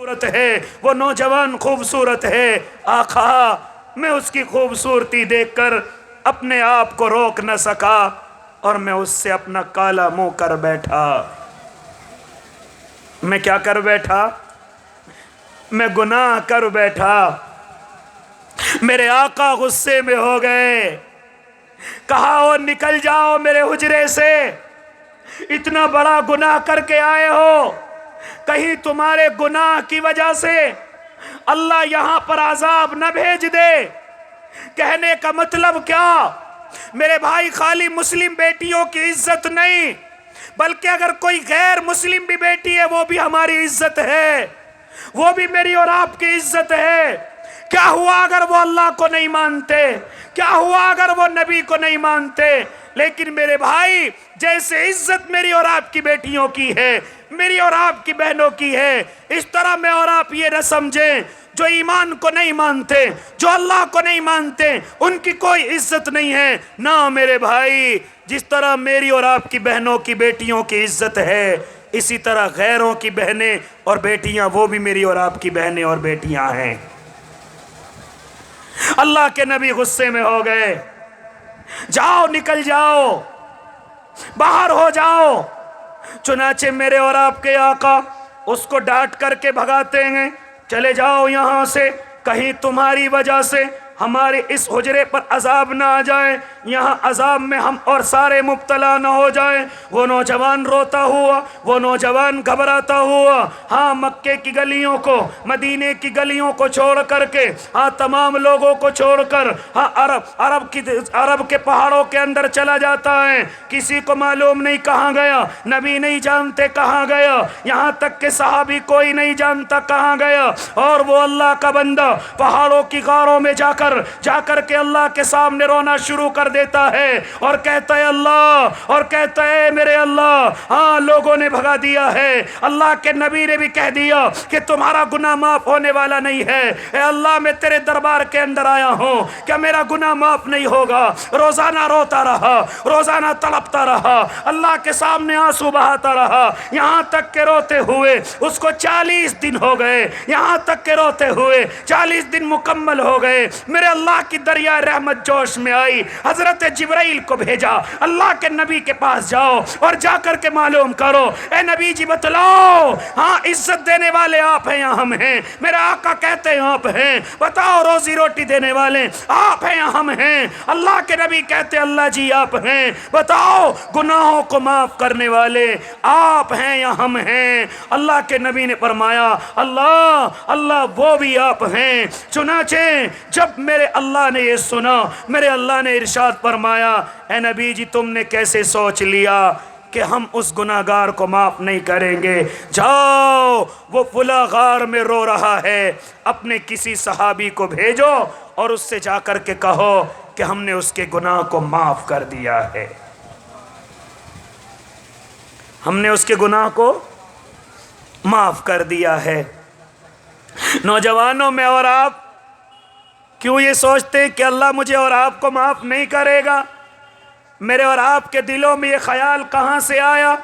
خوبصورت ہے، وہ نوجوان خوبصورت ہے۔ آقا میں اس کی خوبصورتی دیکھ کر اپنے آپ کو روک نہ سکا اور میں اس سے اپنا کالا منہ کر بیٹھا۔ میں کیا کر بیٹھا؟ میں گناہ کر بیٹھا۔ میرے آقا غصے میں ہو گئے، کہا او نکل جاؤ میرے حجرے سے، اتنا بڑا گناہ کر کے آئے ہو، کہیں تمہارے گناہ کی وجہ سے اللہ یہاں پر عذاب نہ بھیج دے۔ کہنے کا مطلب کیا؟ میرے بھائی خالی مسلم بیٹیوں کی عزت نہیں، بلکہ اگر کوئی غیر مسلم بھی بیٹی ہے وہ بھی ہماری عزت ہے، وہ بھی میری اور آپ کی عزت ہے۔ کیا ہوا اگر وہ اللہ کو نہیں مانتے؟ کیا ہوا اگر وہ نبی کو نہیں مانتے؟ لیکن میرے بھائی جیسے عزت میری اور آپ کی بیٹیوں کی ہے، میری اور آپ کی بہنوں کی ہے، اس طرح میں اور آپ یہ نہ سمجھیں جو ایمان کو نہیں مانتے، جو اللہ کو نہیں مانتے، ان کی کوئی عزت نہیں ہے۔ نہ میرے بھائی، جس طرح میری اور آپ کی بہنوں کی بیٹیوں کی عزت ہے، اسی طرح غیروں کی بہنیں اور بیٹیاں وہ بھی میری اور آپ کی بہنیں اور بیٹیاں ہیں۔ اللہ کے نبی غصے میں ہو گئے، جاؤ نکل جاؤ، باہر ہو جاؤ۔ چنانچہ میرے اور آپ کے آقا اس کو ڈانٹ کر کے بھگاتے ہیں، چلے جاؤ یہاں سے، کہیں تمہاری وجہ سے ہمارے اس حجرے پر عذاب نہ آ جائے، یہاں عذاب میں ہم اور سارے مبتلا نہ ہو جائیں۔ وہ نوجوان روتا ہوا، وہ نوجوان گھبراتا ہوا، ہاں مکے کی گلیوں کو، مدینے کی گلیوں کو چھوڑ کر کے، ہاں تمام لوگوں کو چھوڑ کر، ہاں عرب کے پہاڑوں کے اندر چلا جاتا ہے۔ کسی کو معلوم نہیں کہاں گیا، نبی نہیں جانتے کہاں گیا، یہاں تک کہ صحابی کوئی نہیں جانتا کہاں گیا، اور وہ اللہ کا بندہ پہاڑوں کی غاروں میں جا کر کے اللہ کے سامنے رونا شروع کر دیتا ہے اور کہتا ہے اللہ، اور کہتا ہے میرے اللہ، ہاں لوگوں نے بھگا دیا ہے، اللہ کے نبی نے بھی کہہ دیا کہ تمہارا گناہ معاف ہونے والا نہیں ہے، اے اللہ میں تیرے دربار کے اندر آیا ہوں، کیا میرا گناہ معاف نہیں ہوگا؟ روزانہ روتا رہا، روزانہ تڑپتا رہا، اللہ کے سامنے آنسو بہاتا رہا، یہاں تک کہ روتے ہوئے اس کو 40 دن ہو گئے، یہاں تک کہ روتے ہوئے 40 دن مکمل ہو گئے۔ میرے اللہ کی دریا رحمت جوش میں آئی، حضرت جبرائیل کو بھیجا، اللہ کے نبی کے پاس جاؤ اور جا کر کے معلوم کرو، اے نبی جی بتلاؤ، ہاں عزت دینے والے آپ ہیں یا ہم ہیں؟ میرا آقا کہتے ہیں آپ ہیں، بتاؤ روزی روٹی دینے والے آپ ہیں یا ہم ہیں؟ اللہ کے نبی کہتے ہیں اللہ جی آپ ہیں، بتاؤ گناہوں کو معاف کرنے والے آپ ہیں یا ہم ہیں؟ اللہ کے نبی نے فرمایا اللہ وہ بھی آپ ہیں۔ چنانچہ جب میرے اللہ نے یہ سنا، میرے اللہ نے ارشاد فرمایا، اے نبی جی تم نے کیسے سوچ لیا کہ ہم اس گناہگار کو معاف نہیں کریں گے؟ جاؤ وہ فلاں غار میں رو رہا ہے، اپنے کسی صحابی کو بھیجو اور اس سے جا کر کے کہو کہ ہم نے اس کے گناہ کو معاف کر دیا ہے، ہم نے اس کے گناہ کو معاف کر دیا ہے۔ نوجوانوں میں اور آپ کیوں یہ سوچتے ہیں کہ اللہ مجھے اور آپ کو معاف نہیں کرے گا؟ میرے اور آپ کے دلوں میں یہ خیال کہاں سے آیا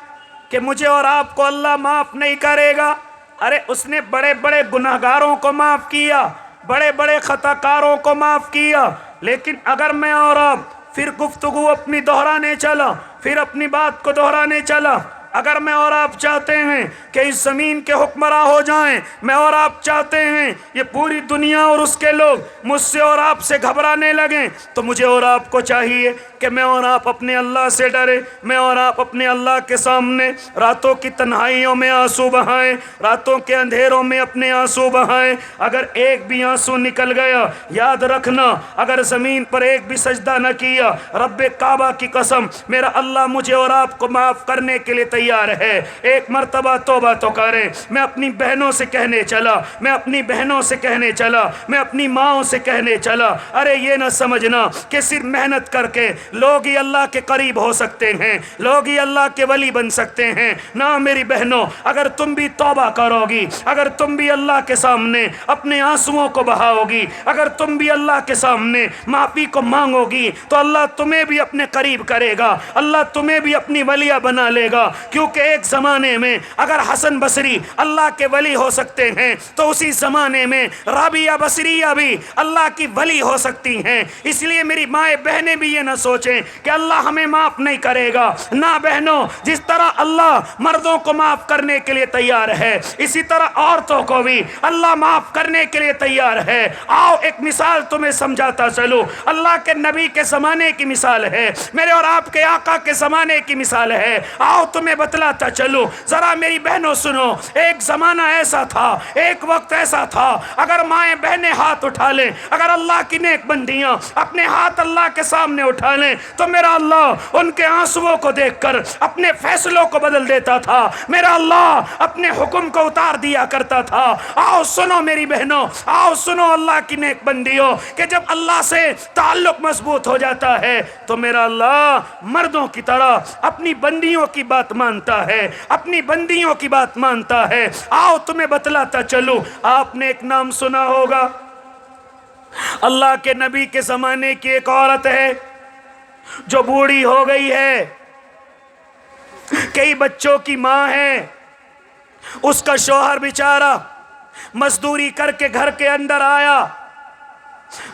کہ مجھے اور آپ کو اللہ معاف نہیں کرے گا؟ ارے اس نے بڑے بڑے گناہگاروں کو معاف کیا، بڑے بڑے خطا کاروں کو معاف کیا، لیکن اگر میں اور آپ پھر گفتگو اپنی دہرانے چلا، پھر اپنی بات کو دہرانے چلا، اگر میں اور آپ چاہتے ہیں کہ اس زمین کے حکمراں ہو جائیں، میں اور آپ چاہتے ہیں یہ پوری دنیا اور اس کے لوگ مجھ سے اور آپ سے گھبرانے لگیں، تو مجھے اور آپ کو چاہیے کہ میں اور آپ اپنے اللہ سے ڈریں، میں اور آپ اپنے اللہ کے سامنے راتوں کی تنہائیوں میں آنسو بہائیں، راتوں کے اندھیروں میں اپنے آنسو بہائیں۔ اگر ایک بھی آنسو نکل گیا، یاد رکھنا اگر زمین پر ایک بھی سجدہ نہ کیا، رب کعبہ کی قسم میرا اللہ مجھے اور آپ کو معاف کرنے کے لیے تیار ہے۔ ایک مرتبہ توبہ تو کریں۔ میں اپنی بہنوں سے کہنے چلا، میں اپنی بہنوں سے کہنے چلا، میں اپنی ماؤں سے کہنے چلا، ارے یہ نہ سمجھنا کہ صرف محنت کر کے لوگ ہی اللہ کے قریب ہو سکتے ہیں، لوگ ہی اللہ کے ولی بن سکتے ہیں۔ نہ میری بہنوں، اگر تم بھی توبہ کرو گی، اگر تم بھی اللہ کے سامنے اپنے آنسوؤں کو بہاؤ گی، اگر تم بھی اللہ کے سامنے معافی کو مانگو گی، تو اللہ تمہیں بھی اپنے قریب کرے گا، اللہ تمہیں بھی اپنی ولیہ بنا لے گا۔ کیونکہ ایک زمانے میں اگر حسن بصری اللہ کے ولی ہو سکتے ہیں تو اسی زمانے میں رابعہ بصریہ بھی اللہ کی ولی ہو سکتی ہیں۔ اس لیے میری مائیں بہنیں بھی یہ نہ سوچیں کہ اللہ ہمیں معاف نہیں کرے گا۔ نہ بہنوں، جس طرح اللہ مردوں کو معاف کرنے کے لیے تیار ہے اسی طرح عورتوں کو بھی اللہ معاف کرنے کے لیے تیار ہے۔ آؤ ایک مثال تمہیں سمجھاتا چلو، اللہ کے نبی کے زمانے کی مثال ہے، میرے اور آپ کے آقا کے زمانے کی مثال ہے۔ آؤ تمہیں بتلاتا چلو، ذرا میری بہنوں سنو، ایک زمانہ ایسا تھا، ایک وقت ایسا تھا، اگر مائیں بہنیں ہاتھ اٹھا لیں، اگر اللہ کی نیک بندیاں اپنے ہاتھ اللہ کے سامنے اٹھا لیں تو میرا اللہ ان کے آنسوؤں کو دیکھ کر اپنے فیصلوں کو بدل دیتا تھا، میرا اللہ اپنے حکم کو اتار دیا کرتا تھا۔ آؤ سنو میری بہنوں، آؤ سنو اللہ کی نیک بندیوں، کہ جب اللہ سے تعلق مضبوط ہو جاتا ہے تو میرا اللہ مردوں کی طرح اپنی بندیوں کی بات مانتا ہے، اپنی بندیوں کی بات مانتا ہے۔ آؤ تمہیں بتلاتا چلوں، آپ نے ایک نام سنا ہوگا، اللہ کے نبی کے زمانے کی ایک عورت ہے جو بوڑھی ہو گئی ہے، کئی بچوں کی ماں ہے، اس کا شوہر بیچارہ مزدوری کر کے گھر کے اندر آیا،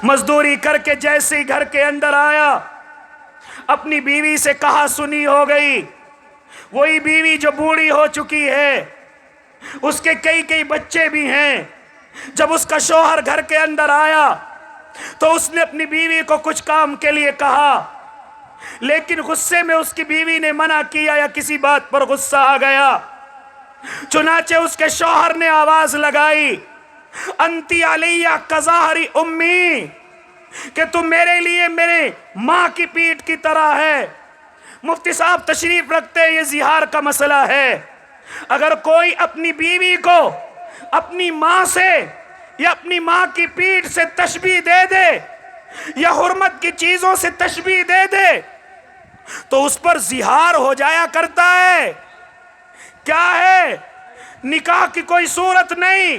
مزدوری کر کے جیسے ہی گھر کے اندر آیا اپنی بیوی سے کہا سنی ہو گئی، وہی بیوی جو بوڑھی ہو چکی ہے، اس کے کئی بچے بھی ہیں۔ جب اس کا شوہر گھر کے اندر آیا تو اس نے اپنی بیوی کو کچھ کام کے لیے کہا، لیکن غصے میں اس کی بیوی نے منع کیا یا کسی بات پر غصہ آ گیا، چنانچہ اس کے شوہر نے آواز لگائی، انتی علیہ کظہر امی، کہ تم میرے لیے میرے ماں کی پیٹھ کی طرح ہے۔ مفتی صاحب تشریف رکھتے ہیں، یہ زہار کا مسئلہ ہے۔ اگر کوئی اپنی بیوی کو اپنی ماں سے یا اپنی ماں کی پیٹھ سے تشبیہ دے دے یا حرمت کی چیزوں سے تشبیہ دے دے تو اس پر زہار ہو جایا کرتا ہے۔ کیا ہے؟ نکاح کی کوئی صورت نہیں،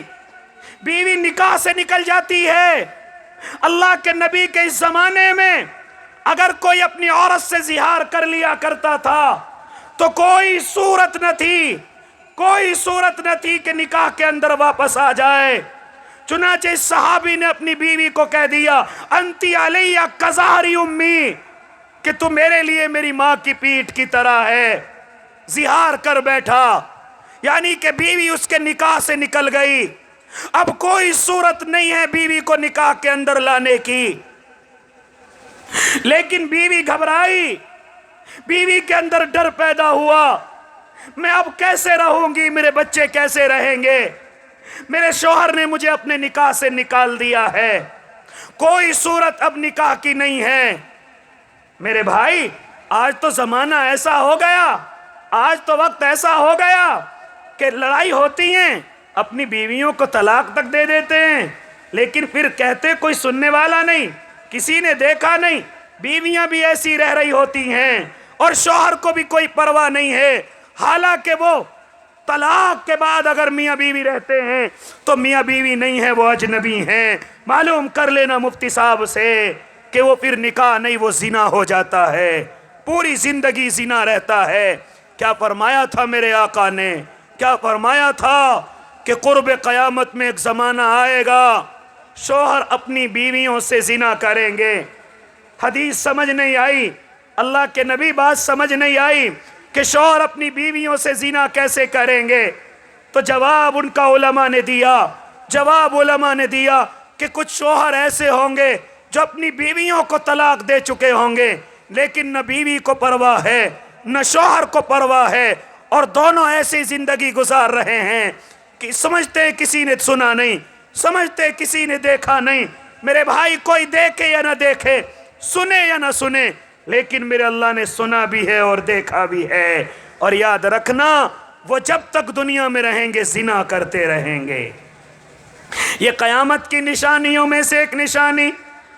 بیوی نکاح سے نکل جاتی ہے۔ اللہ کے نبی کے اس زمانے میں اگر کوئی اپنی عورت سے زہار کر لیا کرتا تھا تو کوئی صورت نہ تھی، کوئی صورت نہ تھی کہ نکاح کے اندر واپس آ جائے۔ چنانچہ اس صحابی نے اپنی بیوی کو کہہ دیا، انتی علیہ کظہر امی، کہ تم میرے لیے میری ماں کی پیٹھ کی طرح ہے۔ زہار کر بیٹھا، یعنی کہ بیوی اس کے نکاح سے نکل گئی، اب کوئی صورت نہیں ہے بیوی کو نکاح کے اندر لانے کی۔ لیکن بیوی گھبرائی، بیوی کے اندر ڈر پیدا ہوا، میں اب کیسے رہوں گی، میرے بچے کیسے رہیں گے، میرے شوہر نے مجھے اپنے نکاح سے نکال دیا ہے، کوئی صورت اب نکاح کی نہیں ہے۔ میرے بھائی، آج تو زمانہ ایسا ہو گیا، آج تو وقت ایسا ہو گیا کہ لڑائی ہوتی ہیں اپنی بیویوں کو طلاق تک دے دیتے ہیں، لیکن پھر کہتے کوئی سننے والا نہیں، کسی نے دیکھا نہیں، بیویاں بھی ایسی رہ رہی ہوتی ہیں اور شوہر کو بھی کوئی پرواہ نہیں ہے، حالانکہ وہ طلاق کے بعد اگر میاں بیوی رہتے ہیں تو میاں بیوی نہیں ہے، وہ اجنبی ہیں۔ معلوم کر لینا مفتی صاحب سے کہ وہ پھر نکاح نہیں، وہ زنا ہو جاتا ہے، پوری زندگی زنا رہتا ہے۔ کیا فرمایا تھا میرے آقا نے، کیا فرمایا تھا کہ قرب قیامت میں ایک زمانہ آئے گا شوہر اپنی بیویوں سے زنا کریں گے۔ حدیث سمجھ نہیں آئی، اللہ کے نبی بات سمجھ نہیں آئی کہ شوہر اپنی بیویوں سے زنا کیسے کریں گے، تو جواب ان کا علماء نے دیا، جواب علماء نے دیا کہ کچھ شوہر ایسے ہوں گے جو اپنی بیویوں کو طلاق دے چکے ہوں گے، لیکن نہ بیوی کو پرواہ ہے نہ شوہر کو پرواہ ہے، اور دونوں ایسی زندگی گزار رہے ہیں کہ سمجھتے کسی نے سنا نہیں، سمجھتے کسی نے دیکھا نہیں۔ میرے بھائی، کوئی دیکھے یا نہ دیکھے، سنے یا نہ سنے، لیکن میرے اللہ نے سنا بھی ہے اور دیکھا بھی ہے، اور یاد رکھنا وہ جب تک دنیا میں رہیں گے زنا کرتے رہیں گے۔ یہ قیامت کی نشانیوں میں سے ایک نشانی۔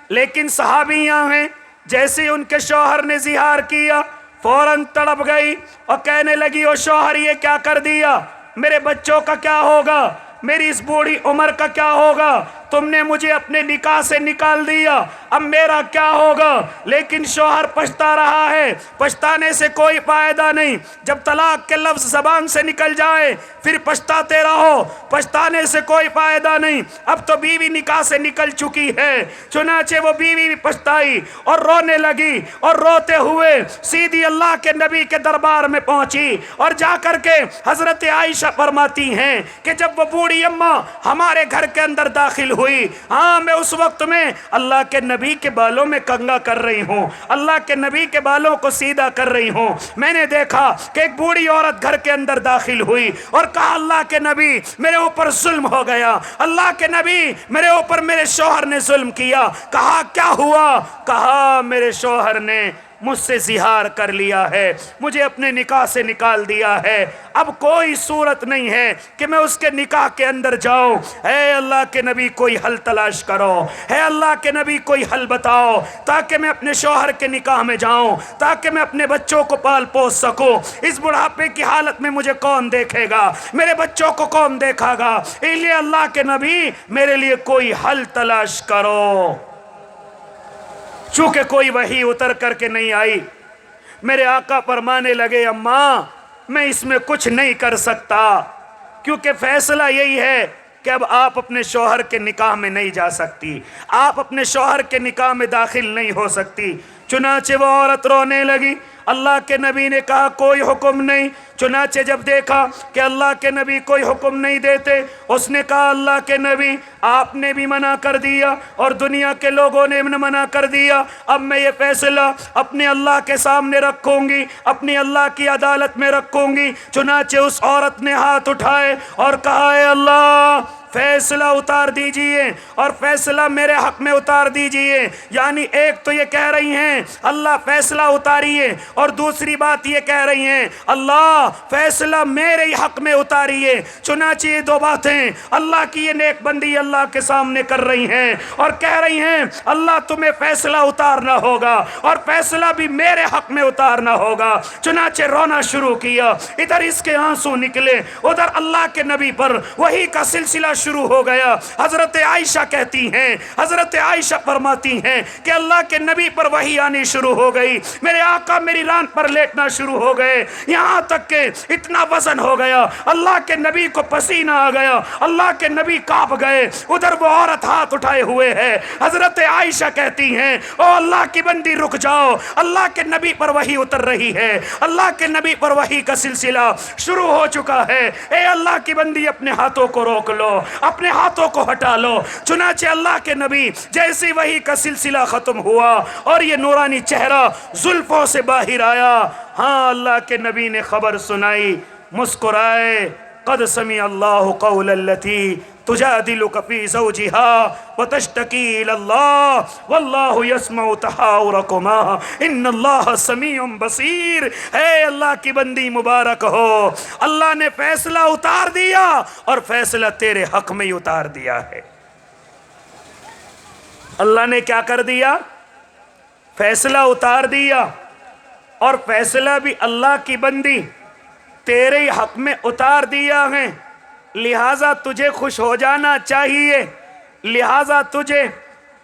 لیکن صحابیاں ہیں، جیسے ان کے شوہر نے زہار کیا فوراً تڑپ گئی اور کہنے لگی، او شوہر یہ کیا کر دیا، میرے بچوں کا کیا ہوگا، میری اس بوڑھی عمر کا کیا ہوگا، تم نے مجھے اپنے نکاح سے نکال دیا، اب میرا کیا ہوگا؟ لیکن شوہر پچھتا رہا ہے، پچھتانے سے کوئی فائدہ نہیں، جب طلاق کے لفظ زبان سے نکل جائے پھر پچھتاتے رہو، پچھتانے سے کوئی فائدہ نہیں۔ اب تو بیوی نکاح سے نکل چکی ہے، چنانچہ وہ بیوی بھی پچھتائی اور رونے لگی، اور روتے ہوئے سیدھی اللہ کے نبی کے دربار میں پہنچی، اور جا کر کے حضرت عائشہ فرماتی ہیں کہ جب وہ بوڑھی اماں ہمارے گھر کے اندر داخل ہوئی، ہاں میں اس وقت میں اللہ کے نبی کے بالوں میں کنگھا کر رہی ہوں، اللہ کے نبی کے بالوں کو سیدھا کر رہی ہوں، میں نے دیکھا کہ ایک بوڑھی عورت گھر کے اندر داخل ہوئی اور کہا اللہ کے نبی میرے اوپر ظلم ہو گیا، اللہ کے نبی میرے اوپر میرے شوہر نے ظلم کیا۔ کہا کیا ہوا؟ کہا میرے شوہر نے مجھ سے زہار کر لیا ہے، مجھے اپنے نکاح سے نکال دیا ہے، اب کوئی صورت نہیں ہے کہ میں اس کے نکاح کے اندر جاؤں۔ اے اللہ کے نبی کوئی حل تلاش کرو، اے اللہ کے نبی کوئی حل بتاؤ تاکہ میں اپنے شوہر کے نکاح میں جاؤں، تاکہ میں اپنے بچوں کو پال پوس سکوں۔ اس بڑھاپے کی حالت میں مجھے کون دیکھے گا؟ میرے بچوں کو کون دیکھا گا؟ اس لیے اللہ کے نبی میرے لیے کوئی حل تلاش کرو۔ چونکہ کوئی وحی اتر کر کے نہیں آئی، میرے آقا فرمانے لگے اماں میں اس میں کچھ نہیں کر سکتا، کیونکہ فیصلہ یہی ہے کہ اب آپ اپنے شوہر کے نکاح میں نہیں جا سکتی، آپ اپنے شوہر کے نکاح میں داخل نہیں ہو سکتی۔ چنانچہ وہ عورت رونے لگی، اللہ کے نبی نے کہا کوئی حکم نہیں۔ چنانچہ جب دیکھا کہ اللہ کے نبی کوئی حکم نہیں دیتے، اس نے کہا اللہ کے نبی آپ نے بھی منع کر دیا اور دنیا کے لوگوں نے بھی منع کر دیا، اب میں یہ فیصلہ اپنے اللہ کے سامنے رکھوں گی، اپنی اللہ کی عدالت میں رکھوں گی۔ چنانچہ اس عورت نے ہاتھ اٹھائے اور کہا اے اللہ فیصلہ اتار دیجئے اور فیصلہ میرے حق میں اتار دیجئے۔ یعنی ایک تو یہ کہہ رہی ہیں اللہ فیصلہ اتاریے، اور دوسری بات یہ کہہ رہی ہیں اللہ فیصلہ میرے حق میں اتاریے۔ چنانچہ یہ دو باتیں اللہ کی یہ نیک بندی اللہ کے سامنے کر رہی ہیں اور کہہ رہی ہیں اللہ تمہیں فیصلہ اتارنا ہوگا اور فیصلہ بھی میرے حق میں اتارنا ہوگا۔ چنانچہ رونا شروع کیا، ادھر اس کے آنسو نکلے، ادھر اللہ کے نبی پر وحی کا سلسلہ شروع ہو گیا۔ حضرت عائشہ کہتی ہیں، حضرت عائشہ فرماتی ہیں کہ اللہ کے نبی پر وحی آنی شروع ہو گئی، میرے آقا میری ران پر لیٹنا شروع ہو گئے، یہاں تک کہ اتنا وزن ہو گیا اللہ کے نبی کو پسینہ آ گیا، اللہ کے نبی کانپ گئے۔ ادھر وہ عورت ہاتھ اٹھائے ہوئے ہے، حضرت عائشہ کہتی ہیں او اللہ کی بندی رک جاؤ، اللہ کے نبی پر وحی اتر رہی ہے، اللہ کے نبی پر وحی کا سلسلہ شروع ہو چکا ہے، اے اللہ کی بندی اپنے ہاتھوں کو روک لو، اپنے ہاتھوں کو ہٹا لو۔ چنانچہ اللہ کے نبی جیسی وحی کا سلسلہ ختم ہوا اور یہ نورانی چہرہ زلفوں سے باہر آیا، ہاں اللہ کے نبی نے خبر سنائی، مسکرائے قد سمع اللہ قول التی تجادلک فی زوجها وتشتکی الی اللہ واللہ یسمع تحاورکما ان اللہ سمیع بصیر۔ اے اللہ کی بندی مبارک ہو، اللہ نے فیصلہ اتار دیا اور فیصلہ تیرے حق میں اتار دیا ہے۔ اللہ نے کیا کر دیا؟ فیصلہ اتار دیا، اور فیصلہ بھی اللہ کی بندی تیرے حق میں اتار دیا ہے، لہٰذا تجھے خوش ہو جانا چاہیے، لہٰذا تجھے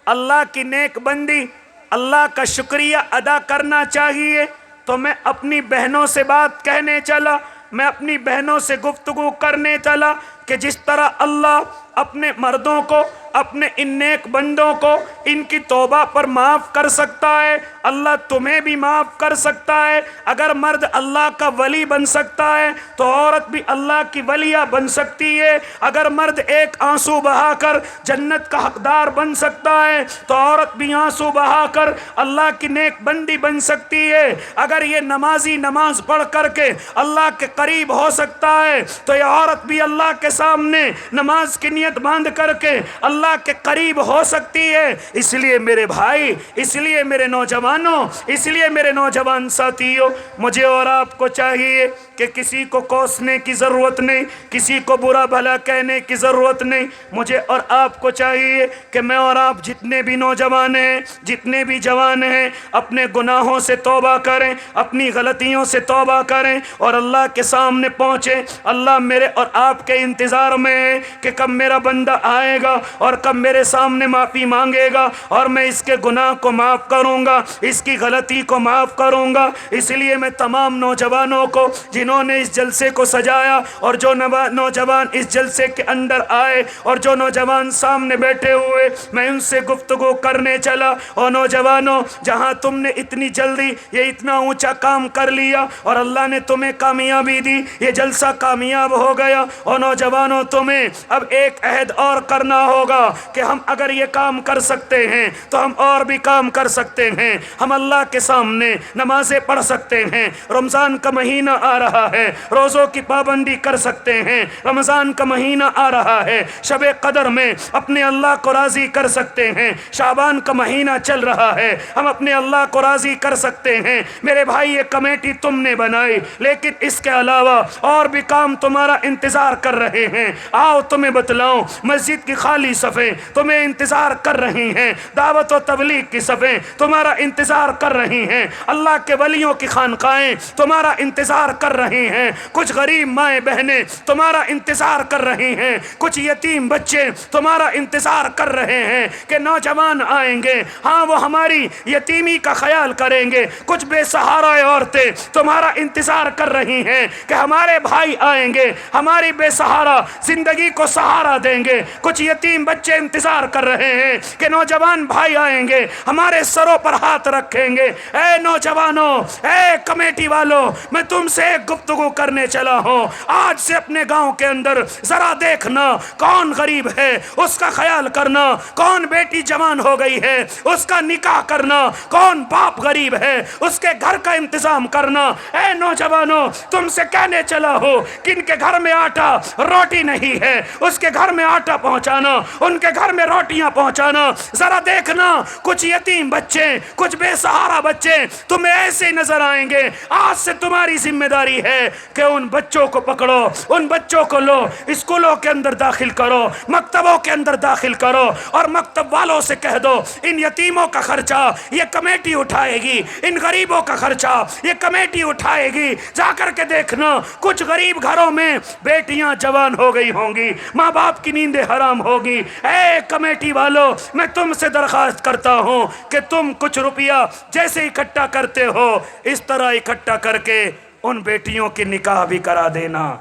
اللہ کی نیک بندی اللہ کا شکریہ ادا کرنا چاہیے۔ تو میں اپنی بہنوں سے بات کہنے چلا، میں اپنی بہنوں سے گفتگو کرنے چلا کہ جس طرح اللہ اپنے مردوں کو، اپنے ان نیک بندوں کو ان کی توبہ پر معاف کر سکتا ہے، اللہ تمہیں بھی معاف کر سکتا ہے۔ اگر مرد اللہ کا ولی بن سکتا ہے تو عورت بھی اللہ کی ولیہ بن سکتی ہے۔ اگر مرد ایک آنسو بہا کر جنت کا حقدار بن سکتا ہے تو عورت بھی آنسو بہا کر اللہ کی نیک بندی بن سکتی ہے۔ اگر یہ نمازی نماز پڑھ کر کے اللہ کے قریب ہو سکتا ہے تو یہ عورت بھی اللہ کے سامنے نماز کی نیت باندھ کر کے اللہ کے قریب ہو سکتی ہے۔ اس لیے میرے بھائی، اس لیے میرے نوجوانوں، اس لیے میرے نوجوان ساتھیوں، مجھے اور آپ کو چاہیے کہ کسی کو کوسنے کی ضرورت نہیں، کسی کو برا بھلا کہنے کی ضرورت نہیں۔ مجھے اور آپ کو چاہیے کہ میں اور آپ جتنے بھی نوجوان ہیں، جتنے بھی جوان ہیں، اپنے گناہوں سے توبہ کریں، اپنی غلطیوں سے توبہ کریں اور اللہ کے سامنے پہنچیں۔ اللہ میرے اور آپ کے انتظار میں ہے کہ کب میرا بندہ آئے گا اور کر میرے سامنے معافی مانگے گا اور میں اس کے گناہ کو معاف کروں گا، اس کی غلطی کو معاف کروں گا۔ اس لیے میں تمام نوجوانوں کو جنہوں نے اس جلسے کو سجایا اور جو نوجوان اس جلسے کے اندر آئے اور جو نوجوان سامنے بیٹھے ہوئے، میں ان سے گفتگو کرنے چلا، اور نوجوانوں جہاں تم نے اتنی جلدی یہ اتنا اونچا کام کر لیا اور اللہ نے تمہیں کامیابی دی، یہ جلسہ کامیاب ہو گیا، اور نوجوانوں تمہیں اب ایک عہد اور کرنا ہوگا کہ ہم اگر یہ کام کر سکتے ہیں تو ہم اور بھی کام کر سکتے ہیں، ہم اللہ کے سامنے نمازیں پڑھ سکتے ہیں، رمضان کا مہینہ آ رہا ہے روزوں کی پابندی کر سکتے ہیں، رمضان کا مہینہ آ رہا ہے شب قدر میں اپنے اللہ کو راضی کر سکتے ہیں، شعبان کا مہینہ چل رہا ہے ہم اپنے اللہ کو راضی کر سکتے ہیں۔ میرے بھائی یہ کمیٹی تم نے بنائی، لیکن اس کے علاوہ اور بھی کام تمہارا انتظار کر رہے ہیں۔ آؤ تمہیں بتلاؤں، مسجد کی خالی صفیں تمہیں انتظار کر رہی ہیں، دعوت و تبلیغ کی صفیں تمہارا انتظار کر رہی ہیں، اللہ کے ولیوں کی خانقاہیں تمہارا انتظار کر رہی ہیں، کچھ غریب مائیں بہنیں تمہارا انتظار کر رہی ہیں، کچھ یتیم بچے تمہارا انتظار کر رہے ہیں کہ نوجوان آئیں گے، ہاں وہ ہماری یتیمی کا خیال کریں گے، کچھ بے سہارا عورتیں تمہارا انتظار کر رہی ہیں کہ ہمارے بھائی آئیں گے، ہماری بے سہارا زندگی کو سہارا دیں گے، کچھ یتیم بچے انتظار کر رہے ہیں کہ نوجوان بھائی آئیں گے، ہمارے سروں پر ہاتھ رکھیں گے۔ اے نوجوانوں، اے کمیٹی والوں، میں تم سے ایک گفتگو کرنے چلا ہوں، آج سے اپنے گاؤں کے اندر ذرا دیکھنا کون غریب ہے اس کا خیال کرنا، کون بیٹی جوان ہو گئی ہے اس کا نکاح کرنا، کون باپ غریب ہے اس کے گھر کا انتظام کرنا۔ اے نوجوانوں، تم سے کہنے چلا ہو کن کے گھر میں آٹا روٹی نہیں ہے اس کے گھر میں آٹا پہنچانا، ان کے گھر میں روٹیاں پہنچانا۔ ذرا دیکھنا کچھ یتیم بچے، کچھ بے سہارا بچے تمہیں ایسے نظر آئیں گے، آج سے تمہاری ذمہ داری ہے کہ ان بچوں کو پکڑو، ان بچوں کو لو، اسکولوں کے اندر داخل کرو، مکتبوں کے اندر داخل کرو، اور مکتب والوں سے کہہ دو ان یتیموں کا خرچہ یہ کمیٹی اٹھائے گی، ان غریبوں کا خرچہ یہ کمیٹی اٹھائے گی۔ جا کر کے دیکھنا کچھ غریب گھروں میں بیٹیاں جوان ہو گئی ہوں گی، ماں باپ کی نیندیں حرام ہوگی۔ اے کمیٹی والوں، میں تم سے درخواست کرتا ہوں کہ تم کچھ روپیہ جیسے اکٹھا کرتے ہو اس طرح اکٹھا کر کے ان بیٹیوں کی نکاح بھی کرا دینا۔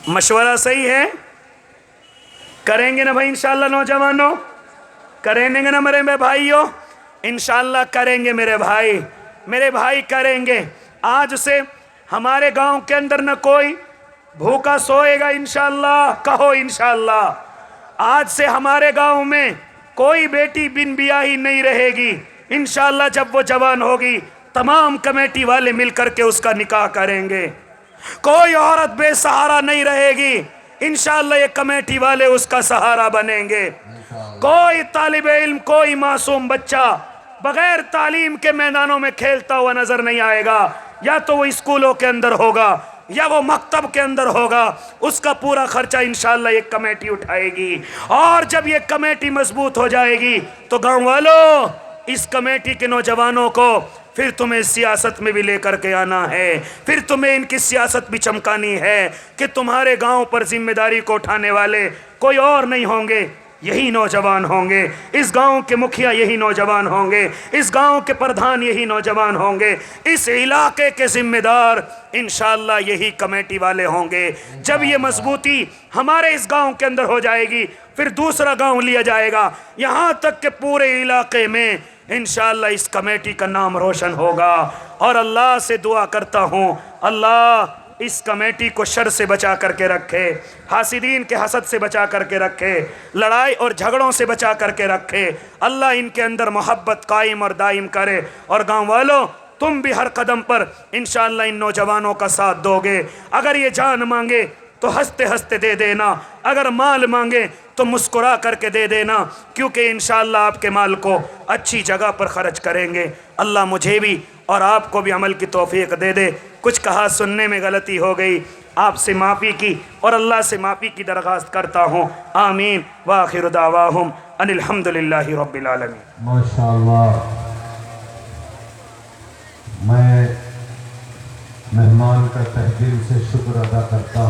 مشورہ صحیح ہے؟ کریں گے نا بھائی انشاءاللہ نوجوانوں؟ کریں گے نا میرے بھائیوں؟ انشاءاللہ کریں گے میرے بھائی کریں گے۔ آج سے ہمارے گاؤں کے اندر نہ کوئی بھوکا سوئے گا انشاءاللہ، کہو انشاءاللہ۔ آج سے ہمارے گاؤں میں کوئی بیٹی بن بیاہی نہیں رہے گی انشاءاللہ۔ جب وہ جوان ہوگی تمام کمیٹی والے مل کر کے اس کا نکاح کریں گے۔ کوئی عورت بے سہارا نہیں رہے گی انشاءاللہ، یہ کمیٹی والے اس کا سہارا بنیں گے۔ کوئی طالب علم، کوئی معصوم بچہ بغیر تعلیم کے میدانوں میں کھیلتا ہوا نظر نہیں آئے گا، یا تو وہ اسکولوں کے اندر ہوگا یا وہ مکتب کے اندر ہوگا، اس کا پورا خرچہ انشاءاللہ ایک کمیٹی اٹھائے گی۔ اور جب یہ کمیٹی مضبوط ہو جائے گی تو گاؤں والوں، اس کمیٹی کے نوجوانوں کو پھر تمہیں سیاست میں بھی لے کر کے آنا ہے، پھر تمہیں ان کی سیاست بھی چمکانی ہے کہ تمہارے گاؤں پر ذمہ داری کو اٹھانے والے کوئی اور نہیں ہوں گے، یہی نوجوان ہوں گے، اس گاؤں کے مکھیا یہی نوجوان ہوں گے، اس گاؤں کے پردھان یہی نوجوان ہوں گے، اس علاقے کے ذمہ دار انشاءاللہ یہی کمیٹی والے ہوں گے۔ جب یہ مضبوطی ہمارے اس گاؤں کے اندر ہو جائے گی پھر دوسرا گاؤں لیا جائے گا، یہاں تک کہ پورے علاقے میں انشاءاللہ اس کمیٹی کا نام روشن ہوگا۔ اور اللہ سے دعا کرتا ہوں اللہ اس کمیٹی کو شر سے بچا کر کے رکھے، حاسدین کے حسد سے بچا کر کے رکھے، لڑائی اور جھگڑوں سے بچا کر کے رکھے۔ اللہ ان کے اندر محبت قائم اور دائم کرے۔ اور گاؤں والوں، تم بھی ہر قدم پر انشاءاللہ ان نوجوانوں کا ساتھ دو گے۔ اگر یہ جان مانگے تو ہنستے ہنستے دے دینا، اگر مال مانگے تو مسکرا کر کے دے دینا، کیونکہ انشاءاللہ آپ کے مال کو اچھی جگہ پر خرچ کریں گے۔ اللہ مجھے بھی اور آپ کو بھی عمل کی توفیق دے دے۔ کچھ کہا سننے میں غلطی ہو گئی، آپ سے معافی کی اور اللہ سے معافی کی درخواست کرتا ہوں۔ آمین وآخر دعواہم ان الحمدللہ رب العالمین۔ ماشاءاللہ، میں مہمان کا تہ دل سے شکر ادا کرتا ہوں۔